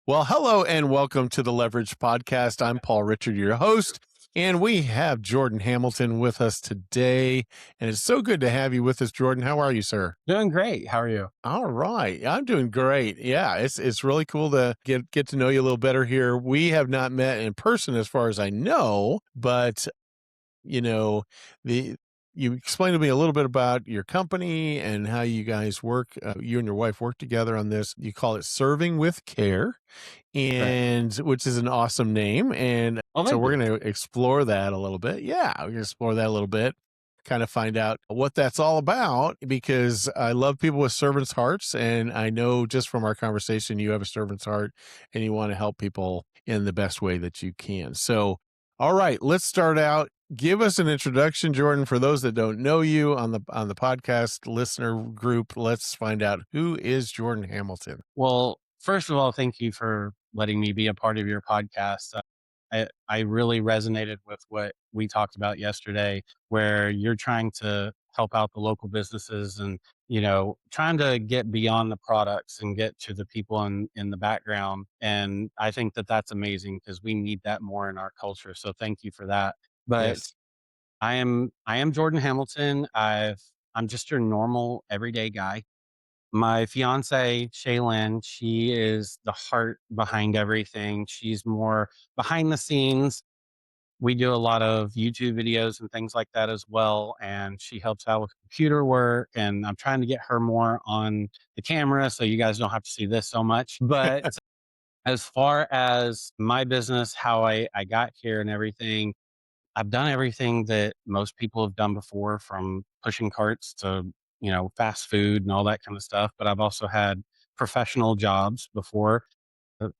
Well, hello and welcome to the Leverage Podcast. I'm Paul Richard, your host, and we have Jordan Hamilton with us today. And it's so good to have you with us, Jordan. How are you, sir? Doing great. How are you? All right, I'm doing great. Yeah, it's really cool to get to know you a little better here. We have not met in person, as far as I know, but you know, the you explained to me a little bit about your company and how you guys work. You and your wife work together on this. You call it Serving with Care, Correct. and which is an awesome name. And Well, so thank we're you. going to explore that a little bit. Yeah, we're going to explore that a little bit, kind of find out what that's all about because I love people with servants' hearts. And I know just from our conversation, you have a servant's heart and you want to help people in the best way that you can. So, all right, let's start out. Give us an introduction, Jordan, for those that don't know you on the podcast listener group. Let's find out, who is Jordan Hamilton? Well, first of all, thank you for letting me be a part of your podcast. I really resonated with what we talked about yesterday, where you're trying to help out the local businesses and, trying to get beyond the products and get to the people in the background. And I think that that's amazing because we need that more in our culture. So thank you for that. But Yes. I am Jordan Hamilton. I'm just your normal everyday guy. My fiancée, Shaylin, she is the heart behind everything. She's more behind the scenes. We do a lot of YouTube videos and things like that as well. And she helps out with computer work. And I'm trying to get her more on the camera so you guys don't have to see this so much. But as far as my business, how I got here and everything, I've done everything that most people have done before, from pushing carts to, fast food and all that kind of stuff. But I've also had professional jobs before.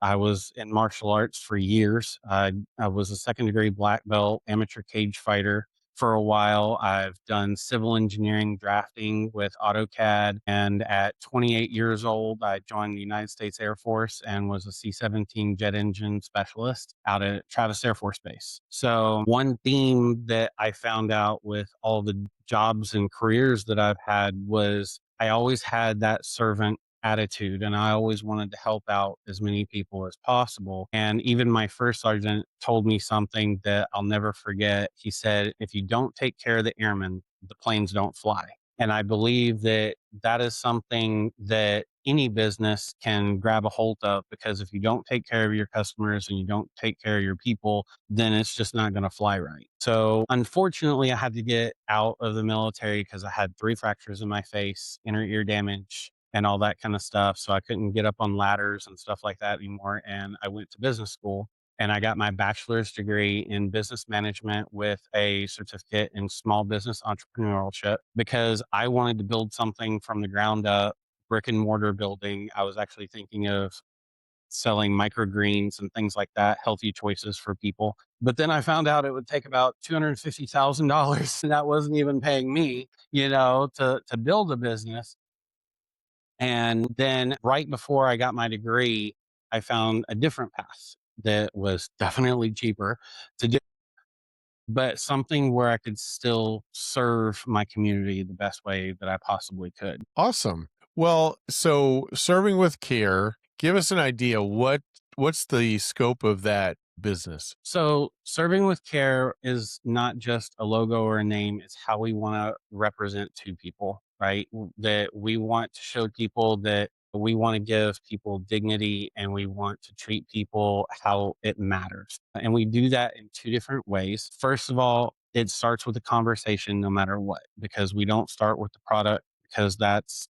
I was in martial arts for years. I was a second degree black belt amateur cage fighter for a while. I've done civil engineering drafting with AutoCAD. And at 28 years old, I joined the United States Air Force and was a C 17 jet engine specialist out at Travis Air Force Base. So, one theme that I found out with all the jobs and careers that I've had was I always had that servant attitude, and I always wanted to help out as many people as possible. And even my first sergeant told me something that I'll never forget. He said, if you don't take care of the airmen, the planes don't fly. And I believe that that is something that any business can grab a hold of, because if you don't take care of your customers and you don't take care of your people, then it's just not going to fly right. So unfortunately, I had to get out of the military because I had 3 fractures in my face, inner ear damage, and all that kind of stuff. So I couldn't get up on ladders and stuff like that anymore. And I went to business school and I got my bachelor's degree in business management with a certificate in small business entrepreneurship, because I wanted to build something from the ground up, brick and mortar building. I was actually thinking of selling microgreens and things like that, healthy choices for people. But then I found out it would take about $250,000, and that wasn't even paying me, to build a business. And then right before I got my degree, I found a different path that was definitely cheaper to do, but something where I could still serve my community the best way that I possibly could. Awesome. Well, so Serving with Care, give us an idea, what's the scope of that business? So, serving with care is not just a logo or a name, it's how we want to represent to people, right? That we want to show people that we want to give people dignity and we want to treat people how it matters. And we do that in 2 different ways. First of all, it starts with a conversation no matter what, because we don't start with the product, because that's,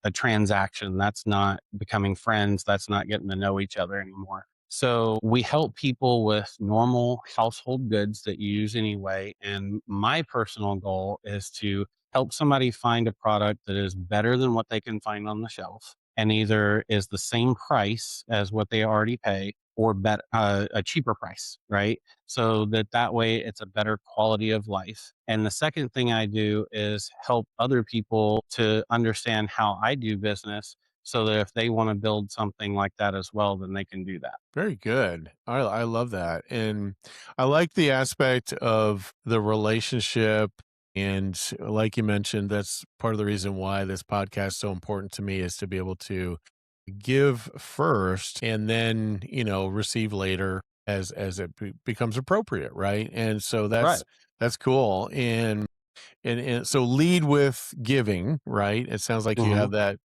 a transaction. That's not becoming friends. That's not getting to know each other anymore. So we help people with normal household goods that you use anyway. And my personal goal is to help somebody find a product that is better than what they can find on the shelf, and either is the same price as what they already pay, or a cheaper price, right? So that way it's a better quality of life. And the second thing I do is help other people to understand how I do business, so that if they want to build something like that as well, then they can do that. Very good. I love that. And I like the aspect of the relationship. And like you mentioned, that's part of the reason why this podcast is so important to me, is to be able to give first and then, receive later as it becomes appropriate, right? And so Right. that's cool. And so lead with giving, right? It sounds like you Hmm. have that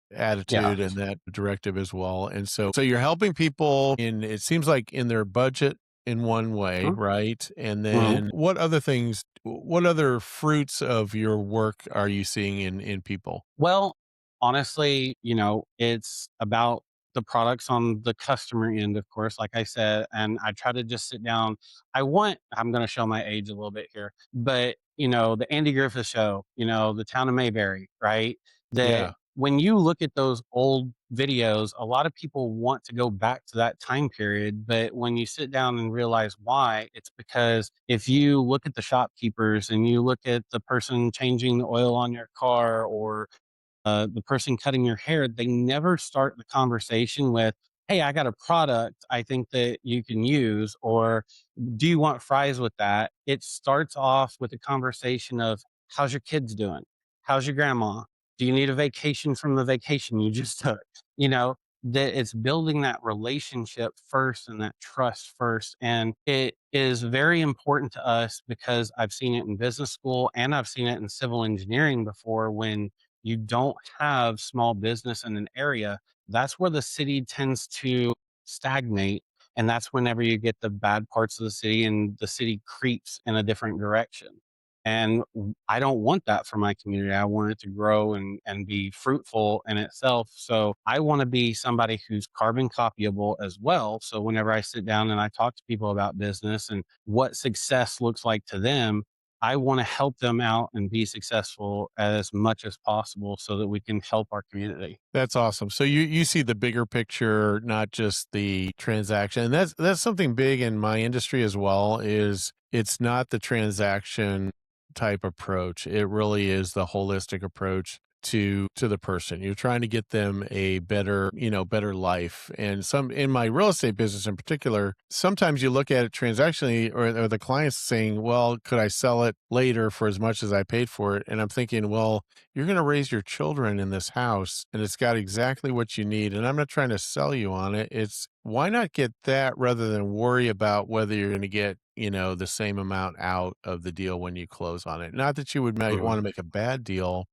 Yeah. attitude and that directive as well. And so you're helping people in, it seems like, in their budget in one way, right? And Hmm. then what other things, what other fruits of your work are you seeing in people? Well, honestly, it's about the products on the customer end, of course, like I said, and I try to just sit down. I'm going to show my age a little bit here, but, the Andy Griffith show, the town of Mayberry, right? That Yeah. when you look at those old videos, a lot of people want to go back to that time period. But when you sit down and realize why, it's because if you look at the shopkeepers and you look at the person changing the oil on your car, or the person cutting your hair, they never start the conversation with, "Hey, I got a product I think that you can use," or "Do you want fries with that?" It starts off with a conversation of, "How's your kids doing? How's your grandma? Do you need a vacation from the vacation you just took?" You know, that it's building that relationship first and that trust first. And it is very important to us because I've seen it in business school and I've seen it in civil engineering before. When you don't have small business in an area, that's where the city tends to stagnate. And that's whenever you get the bad parts of the city and the city creeps in a different direction. And I don't want that for my community. I want it to grow and be fruitful in itself. So I want to be somebody who's carbon copyable as well. So whenever I sit down and I talk to people about business and what success looks like to them, I want to help them out and be successful as much as possible so that we can help our community. That's awesome. So you see the bigger picture, not just the transaction. And that's something big in my industry as well, is it's not the transaction type approach. It really is the holistic approach to the person. You're trying to get them a better, better life. And some in my real estate business in particular, sometimes you look at it transactionally, or the client's saying, "Well, could I sell it later for as much as I paid for it?" And I'm thinking, well, you're going to raise your children in this house and it's got exactly what you need. And I'm not trying to sell you on it. It's why not get that rather than worry about whether you're going to get, the same amount out of the deal when you close on it. Not that you would might Mhm. want to make a bad deal,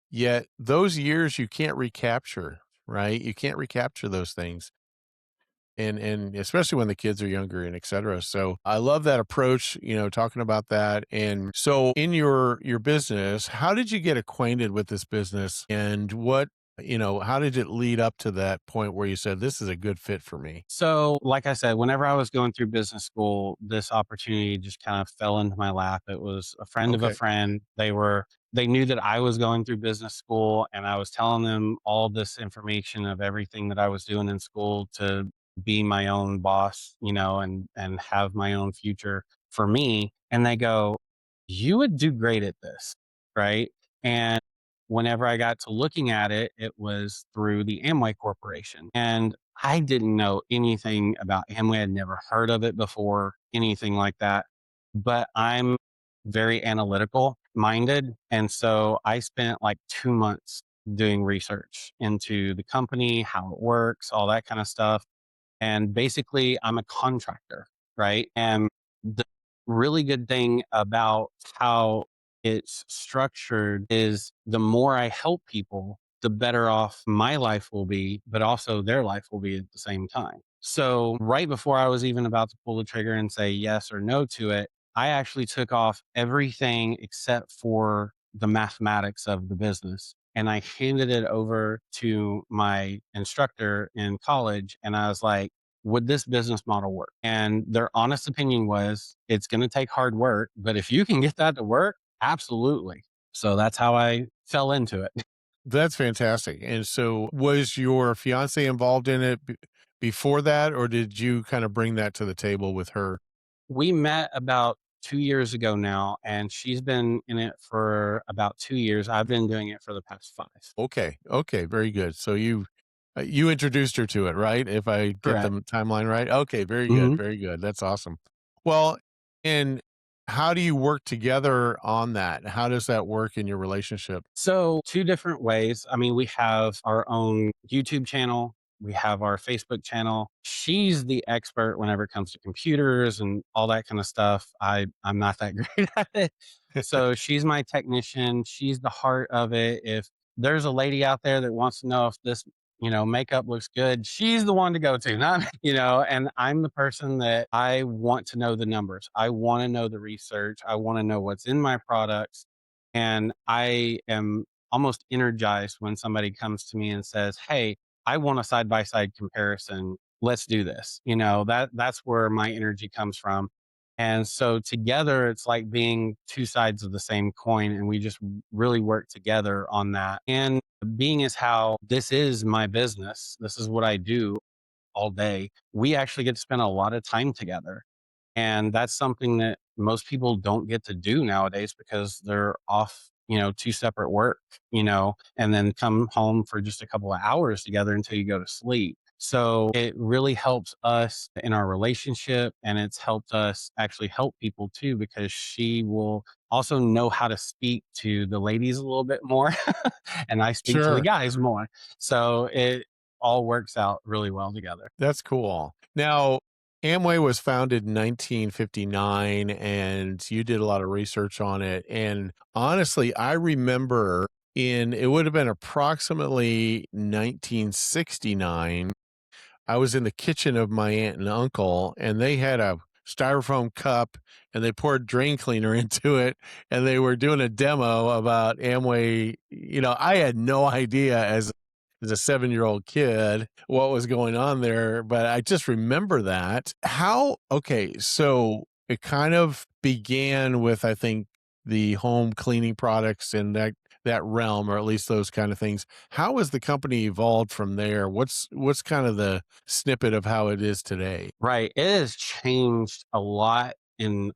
yet those years you can't recapture, right? You can't recapture those things. And especially when the kids are younger and et cetera. So I love that approach, talking about that. And so in your business, how did you get acquainted with this business, and how did it lead up to that point where you said this is a good fit for me? So, like I said, whenever I was going through business school, this opportunity just kind of fell into my lap. It was a friend of a Okay. friend. They knew that I was going through business school, and I was telling them all this information of everything that I was doing in school to be my own boss, and have my own future for me. And they go, "You would do great at this." Right. And whenever I got to looking at it, it was through the Amway Corporation. And I didn't know anything about Amway. I'd never heard of it before, anything like that. But I'm very analytical minded. And so I spent like 2 months doing research into the company, how it works, all that kind of stuff. And basically, I'm a contractor, right? And the really good thing about how it's structured is the more I help people, the better off my life will be, but also their life will be at the same time. So, right before I was even about to pull the trigger and say yes or no to it, I actually took off everything except for the mathematics of the business. And I handed it over to my instructor in college. And I was like, would this business model work? And their honest opinion was, it's going to take hard work, but if you can get that to work, absolutely. So that's how I fell into it. That's fantastic. And so was your fiance involved in it before that, or did you kind of bring that to the table with her? We met about 2 years ago now, and she's been in it for about 2 years. I've been doing it for the past 5. Okay. Okay. Very good. So you introduced her to it, right? If I get the Correct. timeline right. Okay. Very good. Mhm. Very good. That's awesome. Well, and how do you work together on that? How does that work in your relationship? So, two different ways. I mean, we have our own YouTube channel. We have our Facebook channel. She's the expert whenever it comes to computers and all that kind of stuff. I'm not that great at it. So she's my technician. She's the heart of it. If there's a lady out there that wants to know if this, makeup looks good, she's the one to go to, not me, and I'm the person that I want to know the numbers. I want to know the research. I want to know what's in my products. And I am almost energized when somebody comes to me and says, "Hey, I want a side by side comparison. Let's do this." That's where my energy comes from. And so together, it's like being two sides of the same coin, and we just really work together on that. And being as how this is my business, this is what I do all day, we actually get to spend a lot of time together. And that's something that most people don't get to do nowadays because they're off, two separate work, and then come home for just a couple of hours together until you go to sleep. So it really helps us in our relationship, and it's helped us actually help people too, because she will also know how to speak to the ladies a little bit more and I speak to the Sure. guys more. So it all works out really well together. That's cool. Now, Amway was founded in 1959, and you did a lot of research on it. And honestly, I remember it would have been approximately 1969. I was in the kitchen of my aunt and uncle, and they had a styrofoam cup and they poured drain cleaner into it, and they were doing a demo about Amway. I had no idea as a 7-year-old kid what was going on there, but I just remember that. Okay, so it kind of began with, I think, the home cleaning products and that realm, or at least those kind of things. How has the company evolved from there? What's kind of the snippet of how it is today? Right. It has changed a lot in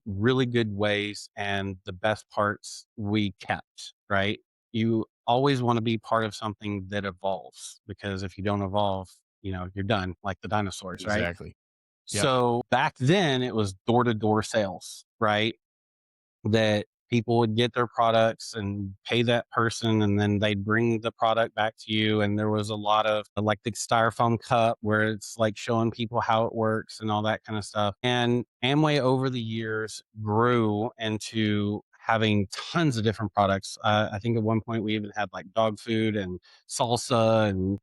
really good ways, and the best parts we kept, right? You always want to be part of something that evolves, because if you don't evolve, you're done, like the dinosaurs, right? Exactly. Yep. So back then it was door to door sales, right? That people would get their products and pay that person, and then they'd bring the product back to you. And there was a lot of like the styrofoam cup where it's like showing people how it works and all that kind of stuff. And Amway over the years grew into having tons of different products. I think at one point we even had like dog food and salsa and,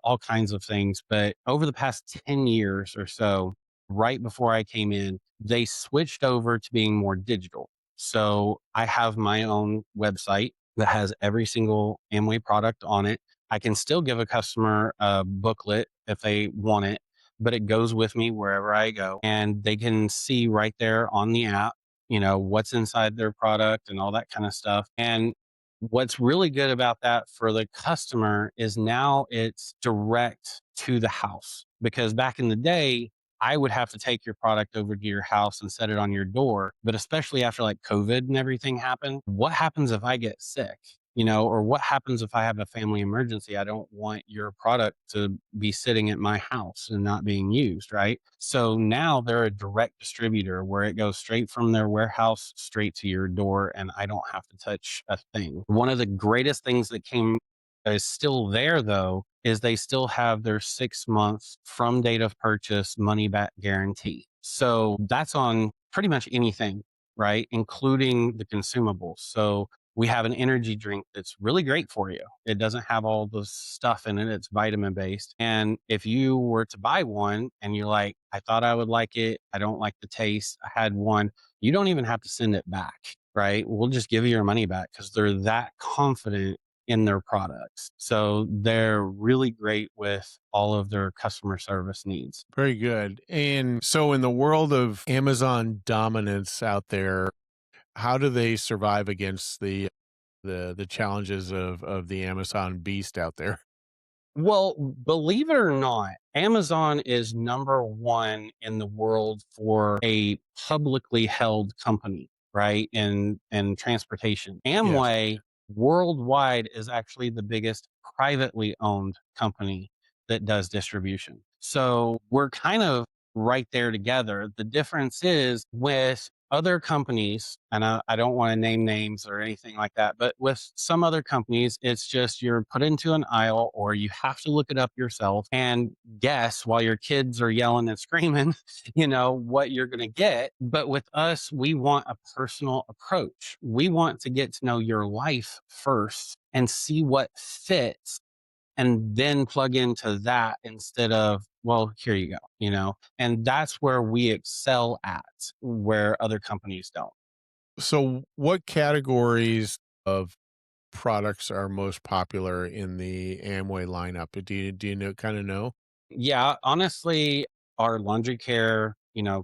all kinds of things. But over the past 10 years or so, right before I came in, they switched over to being more digital. So I have my own website that has every single Amway product on it. I can still give a customer a booklet if they want it, but it goes with me wherever I go. And they can see right there on the app, what's inside their product and all that kind of stuff. And what's really good about that for the customer is now it's direct to the house, because back in the day, I would have to take your product over to your house and set it on your door. But especially after like COVID and everything happened, what happens if I get sick? Or what happens if I have a family emergency? I don't want your product to be sitting at my house and not being used, right? So now they're a direct distributor where it goes straight from their warehouse straight to your door, and I don't have to touch a thing. One of the greatest things that came is still there though, is they still have their 6 months from date of purchase money back guarantee. So that's on pretty much anything, right? Including the consumables. So we have an energy drink that's really great for you. It doesn't have all the stuff in it. It's vitamin based. And if you were to buy one and you're like, I thought I would like it, I don't like the taste, I had one, you don't even have to send it back, right? We'll just give you your money back because they're that confident in their products. So they're really great with all of their customer service needs. Very good. And so in the world of Amazon dominance out there, how do they survive against the challenges of the Amazon beast out there? Well, believe it or not, Amazon is number one in the world for a publicly held company, right? In transportation. Yes. Amway worldwide is actually the biggest privately owned company that does distribution. So we're kind of right there together. The difference is with other companies, and I don't want to name names or anything like that, but with some other companies, it's just you're put into an aisle or you have to look it up yourself and guess while your kids are yelling and screaming, what you're going to get. But with us, we want a personal approach. We want to get to know your life first and see what fits and then plug into that instead of, well, here you go. And that's where we excel at, where other companies don't. So, what categories of products are most popular in the Amway lineup? Do you know kind of know? Yeah, honestly, our laundry care,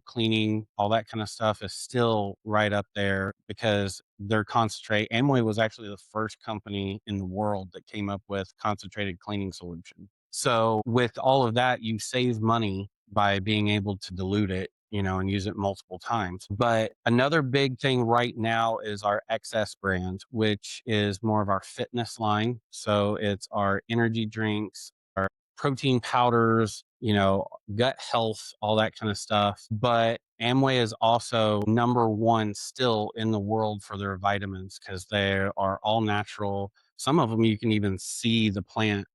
cleaning, all that kind of stuff is still right up there because they're concentrate. Amway was actually the first company in the world that came up with concentrated cleaning solution. So with all of that, you save money by being able to dilute it, and use it multiple times. But another big thing right now is our XS brand, which is more of our fitness line. So it's our energy drinks, protein powders, gut health, all that kind of stuff. But Amway is also number one still in the world for their vitamins because they are all natural. Some of them you can even see the plant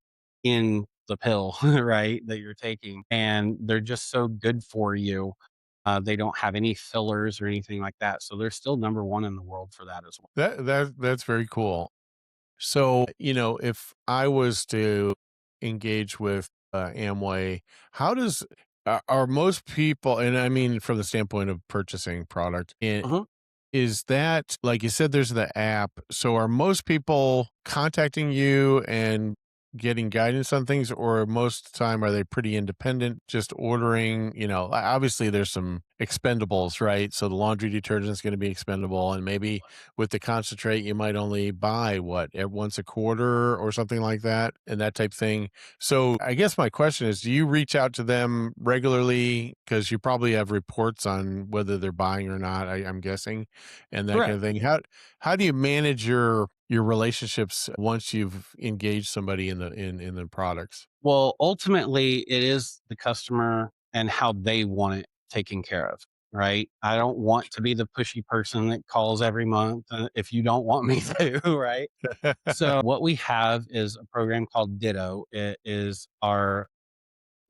in the pill, right, that you're taking. And they're just so good for you. They don't have any fillers or anything like that. So they're still number one in the world for that as well. That's very cool. So, if I was to engage with Amway, how does are most people, and I mean from the standpoint of purchasing product, Mhm. is that, like you said, there's the app. So are most people contacting you and getting guidance on things, or most of the time are they pretty independent, just ordering, obviously there's some expendables, right? So the laundry detergent is going to be expendable. And maybe with the concentrate, you might only buy once a quarter or something like that and that type thing. So I guess my question is, do you reach out to them regularly? Because you probably have reports on whether they're buying or not, I'm guessing, and that kind Correct. of thing. How do you manage your relationships once you've engaged somebody in the products? Well, ultimately, it is the customer and how they want it taken care of, right? I don't want to be the pushy person that calls every month if you don't want me to, right? So, what we have is a program called Ditto. It is our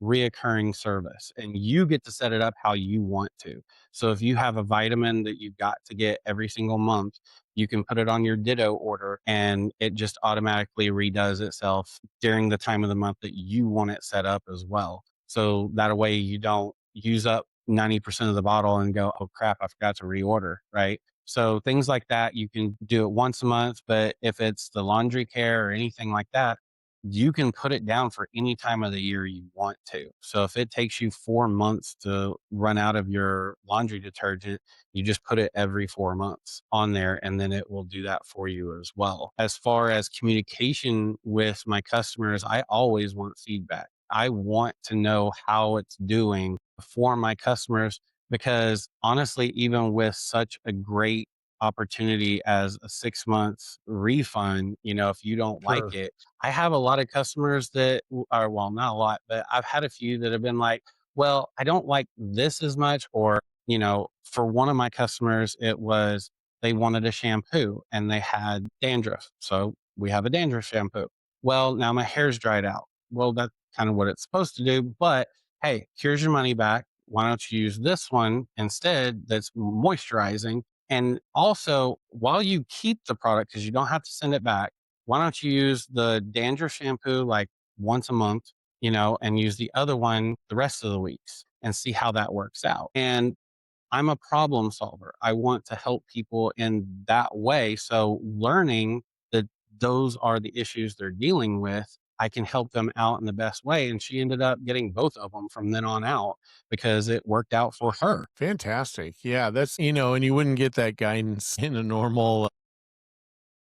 reoccurring service and you get to set it up how you want to. So if you have a vitamin that you've got to get every single month, you can put it on your Ditto order and it just automatically redoes itself during the time of the month that you want it set up as well. So that way you don't use up 90% of the bottle and go, oh crap, I forgot to reorder, right? So things like that, you can do it once a month. But if it's the laundry care or anything like that, you can put it down for any time of the year you want to. So if it takes you 4 months to run out of your laundry detergent, you just put it every 4 months on there and then it will do that for you as well. As far as communication with my customers, I always want feedback. I want to know how it's doing for my customers because honestly, even with such a great opportunity as a 6 months refund, if you don't like Sure. it, I have a lot of customers that are, well, not a lot, but I've had a few that have been like, well, I don't like this as much. Or, for one of my customers, it was they wanted a shampoo and they had dandruff. So we have a dandruff shampoo. Well, now my hair's dried out. Well, that's kind of what it's supposed to do. But hey, here's your money back. Why don't you use this one instead that's moisturizing? And also, while you keep the product, because you don't have to send it back, why don't you use the dandruff shampoo like once a month, and use the other one the rest of the weeks and see how that works out. And I'm a problem solver. I want to help people in that way. So learning that those are the issues they're dealing with, I can help them out in the best way. And she ended up getting both of them from then on out because it worked out for her. Fantastic. Yeah, that's, and you wouldn't get that guidance in a normal,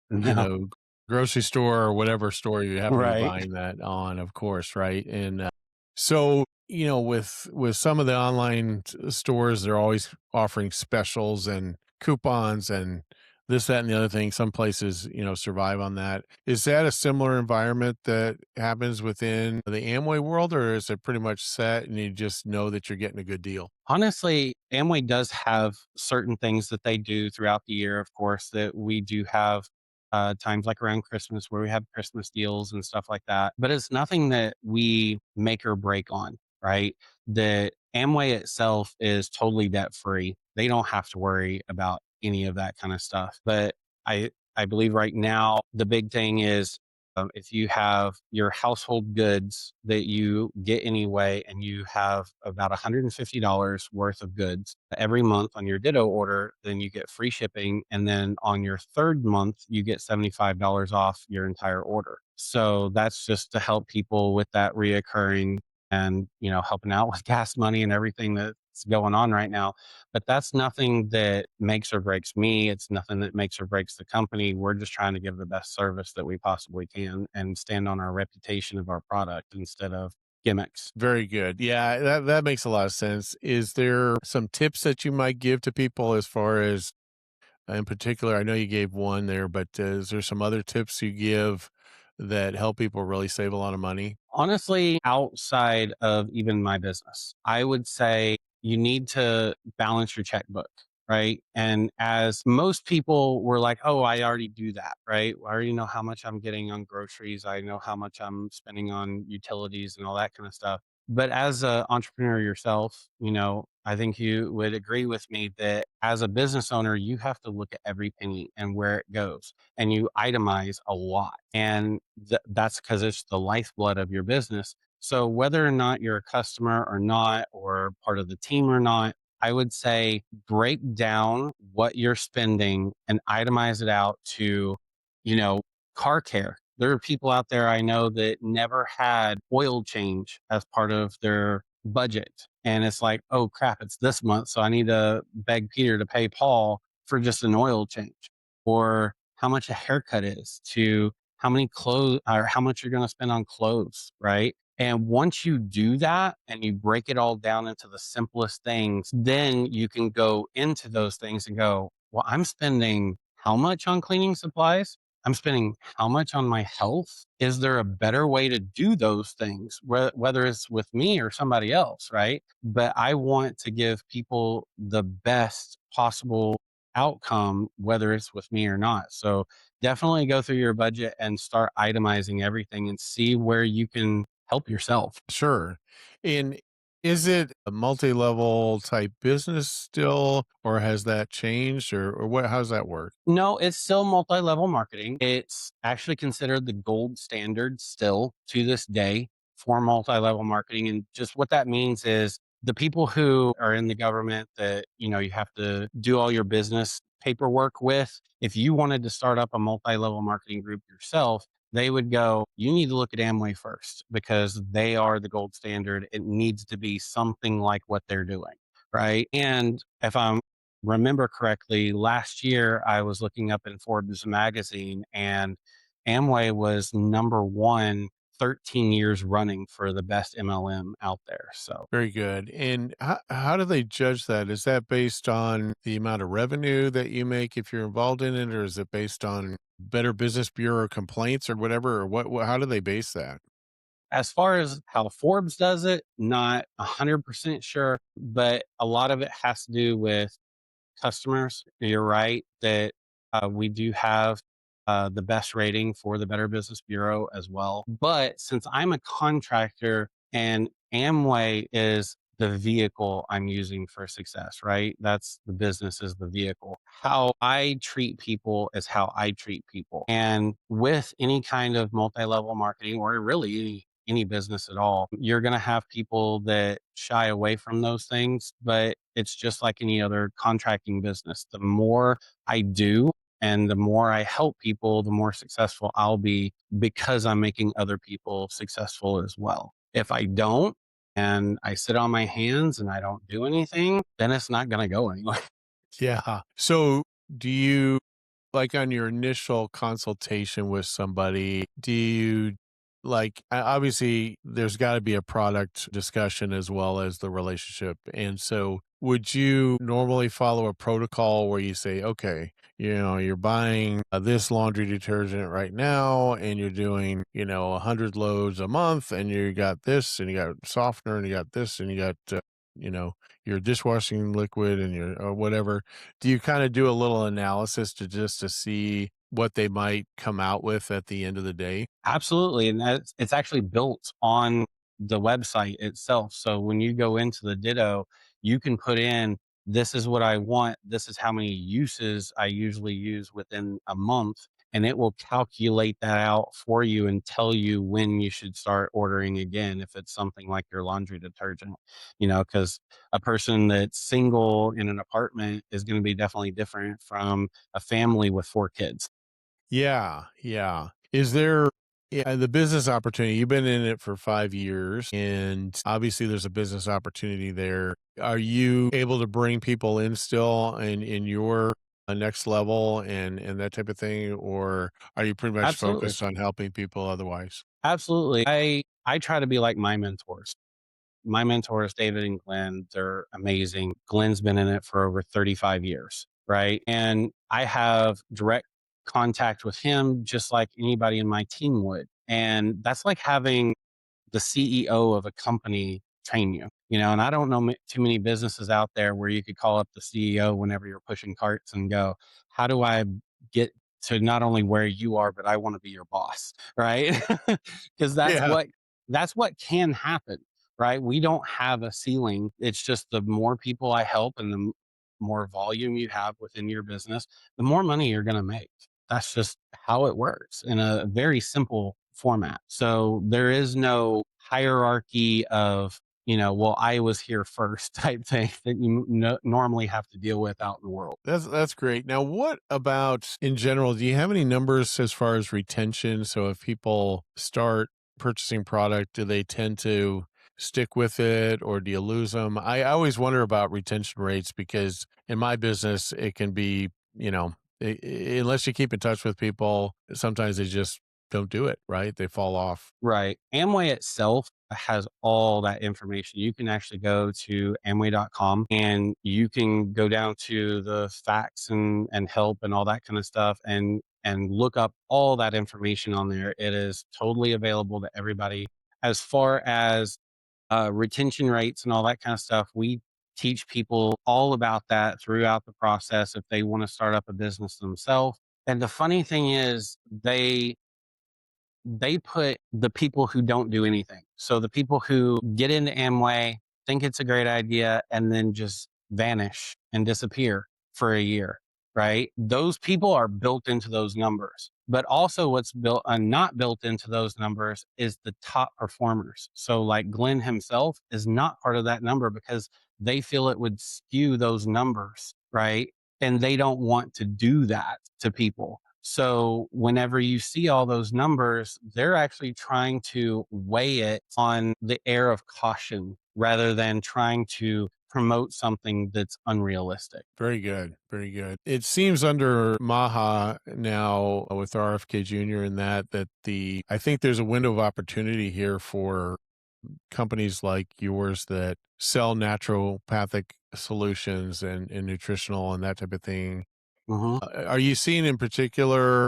you No, know, grocery store or whatever store you happen to be right. buying that on, of course, right? And so, with some of the online stores, they're always offering specials and coupons and this, that, and the other thing. Some places, survive on that. Is that a similar environment that happens within the Amway world, or is it pretty much set and you just know that you're getting a good deal? Honestly, Amway does have certain things that they do throughout the year, of course, that we do have times like around Christmas where we have Christmas deals and stuff like that. But it's nothing that we make or break on, right? The Amway itself is totally debt free. They don't have to worry about any of that kind of stuff. But I believe right now the big thing is if you have your household goods that you get anyway, and you have about $150 worth of goods every month on your Ditto order, then you get free shipping. And then on your third month, you get $75 off your entire order. So that's just to help people with that reoccurring and, helping out with gas money and everything that's going on right now. But that's nothing that makes or breaks me. It's nothing that makes or breaks the company. We're just trying to give the best service that we possibly can and stand on our reputation of our product instead of gimmicks. Very good. Yeah, that makes a lot of sense. Is there some tips that you might give to people as far as, in particular, I know you gave one there, but is there some other tips you give that help people really save a lot of money? Honestly, outside of even my business, I would say you need to balance your checkbook, right? And as most people were like, oh, I already do that, right? I already know how much I'm getting on groceries. I know how much I'm spending on utilities and all that kind of stuff. But as an entrepreneur yourself, I think you would agree with me that as a business owner, you have to look at every penny and where it goes, and you itemize a lot. And that's because it's the lifeblood of your business. So whether or not you're a customer or not, or part of the team or not, I would say break down what you're spending and itemize it out to, you know, car care. There are people out there I know that never had oil change as part of their budget. And it's like, oh crap, it's this month. So I need to beg Peter to pay Paul for just an oil change, or how much a haircut is, to how many clothes or how much you're going to spend on clothes, right? And once you do that and you break it all down into the simplest things, then you can go into those things and go, well, I'm spending how much on cleaning supplies? I'm spending how much on my health? Is there a better way to do those things, whether it's with me or somebody else, right? But I want to give people the best possible outcome, whether it's with me or not. So definitely go through your budget and start itemizing everything and see where you can help yourself. Sure. And is it a multi-level type business still, or has that changed, or what? How's that work? No, it's still multi-level marketing. It's actually considered the gold standard still to this day for multi-level marketing. And just what that means is the people who are in the government that, you have to do all your business paperwork with, if you wanted to start up a multi-level marketing group yourself, they would go, you need to look at Amway first because they are the gold standard. It needs to be something like what they're doing. Right. And if I'm remember correctly, last year I was looking up in Forbes magazine, and Amway was number one 13 years running for the best MLM out there. So Very good. And how do they judge that? Is that based on the amount of revenue that you make if you're involved in it, or is it based on Better Business Bureau complaints or whatever? Or how do they base that? as far as how Forbes does it, not 100% sure, but a lot of it has to do with customers. You're right that we do have the best rating for the Better Business Bureau as well. But since I'm a contractor and Amway is the vehicle I'm using for success, right? That's the business is the vehicle. How I treat people is how I treat people. And with any kind of multi-level marketing, or really any business at all, you're going to have people that shy away from those things, but it's just like any other contracting business. The more I do and the more I help people, the more successful I'll be because I'm making other people successful as well. If I don't and I sit on my hands and I don't do anything, then it's not going to go anywhere. Yeah. So do you, like, on your initial consultation with somebody, do you, like, obviously there's got to be a product discussion as well as the relationship. And so would you normally follow a protocol where you say, okay, you're buying this laundry detergent right now and you're doing, 100 loads a month and you got this and you got softener and you got this and you got, you know, your dishwashing liquid and your or whatever. Do you kind of do a little analysis to just to see what they might come out with at the end of the day? Absolutely, and that's it's actually built on the website itself. So when you go into the Ditto, you can put in, "This is what I want. This is how many uses I usually use within a month," and it will calculate that out for you and tell you when you should start ordering again if it's something like your laundry detergent. Because a person that's single in an apartment is gonna be definitely different from a family with 4 kids. Yeah, yeah. Is there yeah, the business opportunity, you've been in it for 5 years, and obviously there's a business opportunity there. Are you able to bring people in still in your, next level and that type of thing, or are you pretty much Absolutely. focused on helping people otherwise? Absolutely. I try to be like my mentors. My mentors, David and Glenn, they're amazing. Glenn's been in it for over 35 years, right? And I have direct contact with him just like anybody in my team would. And that's like having the CEO of a company train you, and I don't know too many businesses out there where you could call up the CEO whenever you're pushing carts and go, how do I get to not only where you are, but I want to be your boss, right? Because Yeah. that's what can happen, right? We don't have a ceiling. It's just the more people I help and more volume you have within your business, the more money you're going to make. That's just how it works in a very simple format. So there is no hierarchy of, well, I was here first type thing that you normally have to deal with out in the world. That's great. Now, what about in general? Do you have any numbers as far as retention? So, if people start purchasing product, do they tend to stick with it, or do you lose them? I always wonder about retention rates because in my business, it can be, unless you keep in touch with people, sometimes they just don't do it. Right? They fall off. Right. Amway itself has all that information. You can actually go to amway.com and you can go down to the facts and help and all that kind of stuff and look up all that information on there. It is totally available to everybody. As far as retention rates and all that kind of stuff, we teach people all about that throughout the process if they want to start up a business themselves. And the funny thing is, they put the people who don't do anything. So the people who get into Amway, think it's a great idea, and then just vanish and disappear for a year, right? Those people are built into those numbers. But also, what's built not built into those numbers is the top performers. So, like Glenn himself is not part of that number because they feel it would skew those numbers, right? And they don't want to do that to people. So whenever you see all those numbers, they're actually trying to weigh it on the air of caution rather than trying to promote something that's unrealistic. Very good. Very good. It seems under Maha now with RFK Jr. and that I think there's a window of opportunity here for companies like yours that sell naturopathic solutions and nutritional and that type of thing. Mhm. Are you seeing in particular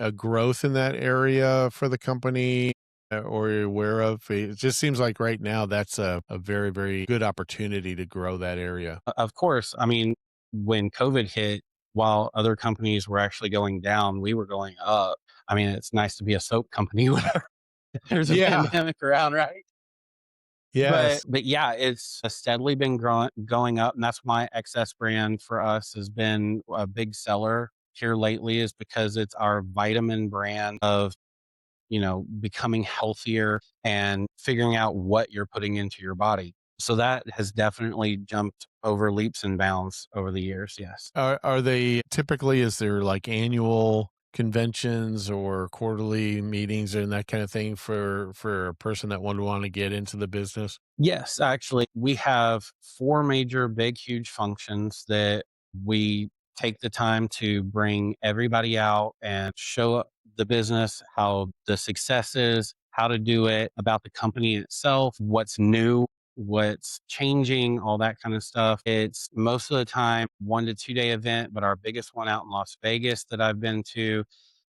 a growth in that area for the company or you're aware of? It just seems like right now that's a very, very good opportunity to grow that area. Of course, I mean, when COVID hit, while other companies were actually going down, we were going up. I mean, it's nice to be a soap company whenever there's a Yeah. pandemic around, right? But Yes. but yeah, it's steadily been going up, and that's why XS brand for us has been a big seller here lately is because it's our vitamin brand of, becoming healthier and figuring out what you're putting into your body. So that has definitely jumped over leaps and bounds over the years, yes. Are they typically, is there like annual conventions or quarterly meetings and that kind of thing for a person that would want to get into the business? Yes, actually, we have 4 major, big, huge functions that we take the time to bring everybody out and show up the business, how the success is, how to do it, about the company itself, what's new. what's changing, all that kind of stuff. It's most of the time 1 to 2 day event, but our biggest one out in Las Vegas that I've been to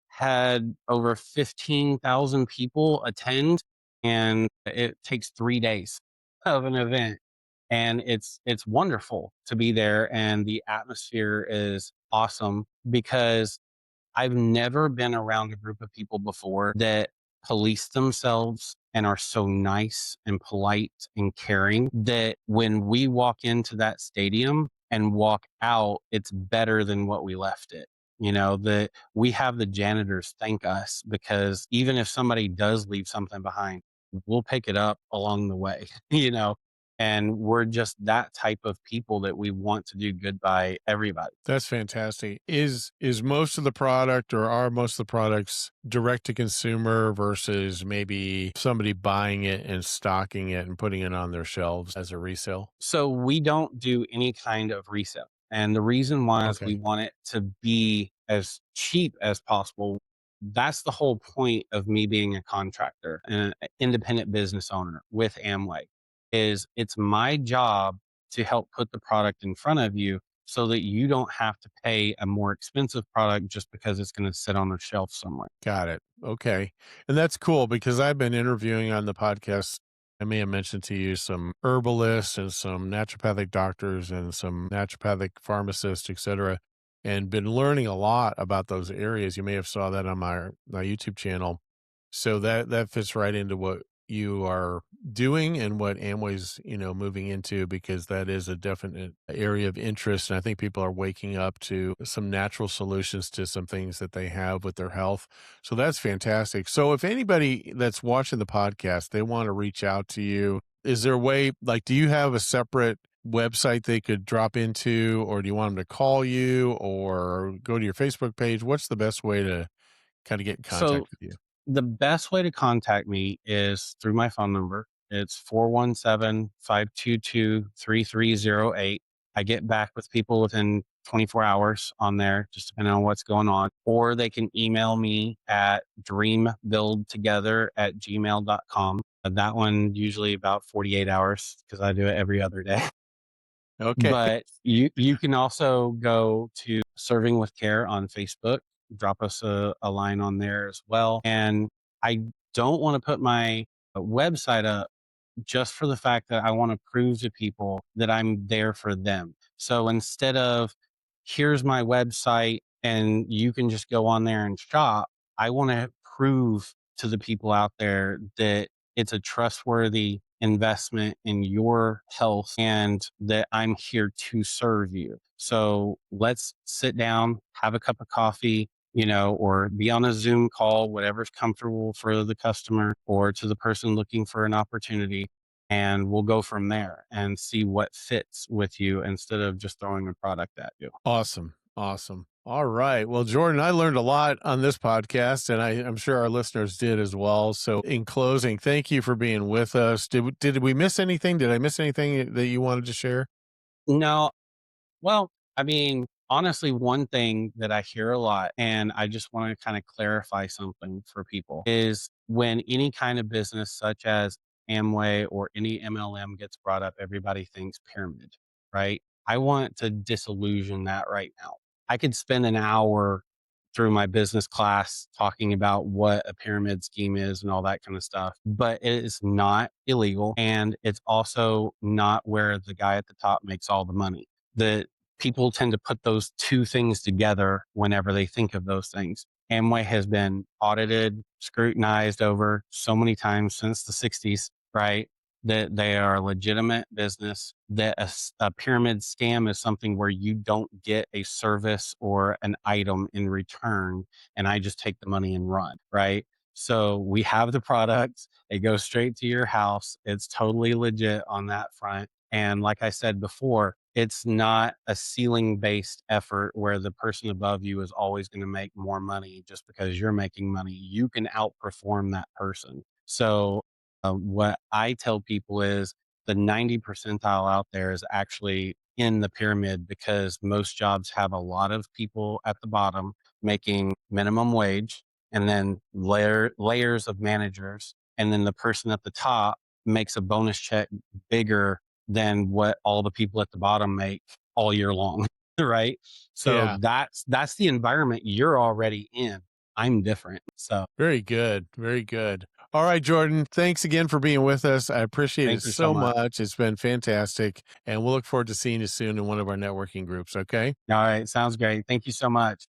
had over 15,000 people attend, and it takes 3 days of an event, and it's wonderful to be there, and the atmosphere is awesome because I've never been around a group of people before that police themselves and are so nice and polite and caring that when we walk into that stadium and walk out, it's better than what we left it. You know, that we have the janitors thank us because even if somebody does leave something behind, we'll pick it up along the way, you know, and we're just that type of people that we want to do good by everybody. That's fantastic. Is most of the product or are most of the products direct to consumer versus maybe somebody buying it and stocking it and putting it on their shelves as a resale? So we don't do any kind of resale. And the reason why is we Okay. want it to be as cheap as possible. That's the whole point of me being a contractor and an independent business owner with Amway is it's my job to help put the product in front of you so that you don't have to pay a more expensive product just because it's going to sit on a shelf somewhere. Got it. Okay. And that's cool because I've been interviewing on the podcast. I may have mentioned to you some herbalists and some naturopathic doctors and some naturopathic pharmacists, et cetera, and been learning a lot about those areas. You may have saw that on my YouTube channel. So that fits right into what you are doing and what Amway's, moving into because that is a definite area of interest. And I think people are waking up to some natural solutions to some things that they have with their health. So that's fantastic. So if anybody that's watching the podcast, they want to reach out to you, is there a way, like, do you have a separate website they could drop into, or do you want them to call you or go to your Facebook page? What's the best way to kind of get in So contact with you? the best way to contact me is through my phone number. It's 417-522-3308. I get back with people within 24 hours on there, just depending on what's going on. Or they can email me at dreambuildtogether@gmail.com. That one usually about 48 hours because I do it every other day. Okay. But you can also go to Serving with Care on Facebook, drop us a line on there as well. And I don't want to put my website up just for the fact that I want to prove to people that I'm there for them. So instead of here's my website and you can just go on there and shop, I want to prove to the people out there that it's a trustworthy investment in your health and that I'm here to serve you. So let's sit down, have a cup of coffee, or be on a Zoom call, whatever's comfortable for the customer or to the person looking for an opportunity. And we'll go from there and see what fits with you instead of just throwing a product at you. Awesome. Awesome. All right. Well, Jordan, I learned a lot on this podcast, and I'm sure our listeners did as well. So, in closing, thank you for being with us. Did we miss anything? Did I miss anything that you wanted to share? No, well, I mean, honestly, one thing that I hear a lot, and I just want to kind of clarify something for people, is when any kind of business such as Amway or any MLM gets brought up, everybody thinks pyramid, right? I want to disillusion that right now. I could spend an hour through my business class talking about what a pyramid scheme is and all that kind of stuff, but it is not illegal. And it's also not where the guy at the top makes all the money. The people tend to put those two things together whenever they think of those things. Amway has been audited, scrutinized over so many times since the 60s, right? That they are a legitimate business, that a pyramid scam is something where you don't get a service or an item in return, and I just take the money and run, right? So we have the products, it goes straight to your house. It's totally legit on that front. And like I said before, it's not a ceiling based effort where the person above you is always going to make more money just because you're making money. You can outperform that person. So, what I tell people is the 90 percentile out there is actually in the pyramid because most jobs have a lot of people at the bottom making minimum wage and then layers of managers. And then the person at the top makes a bonus check bigger than what all the people at the bottom make all year long, right? So Yeah. that's the environment you're already in. I'm different. So Very good. Very good. All right, Jordan. Thanks again for being with us. I appreciate it thank you so so much. much. It's been fantastic. And we'll look forward to seeing you soon in one of our networking groups. Okay. All right, sounds great. Thank you so much.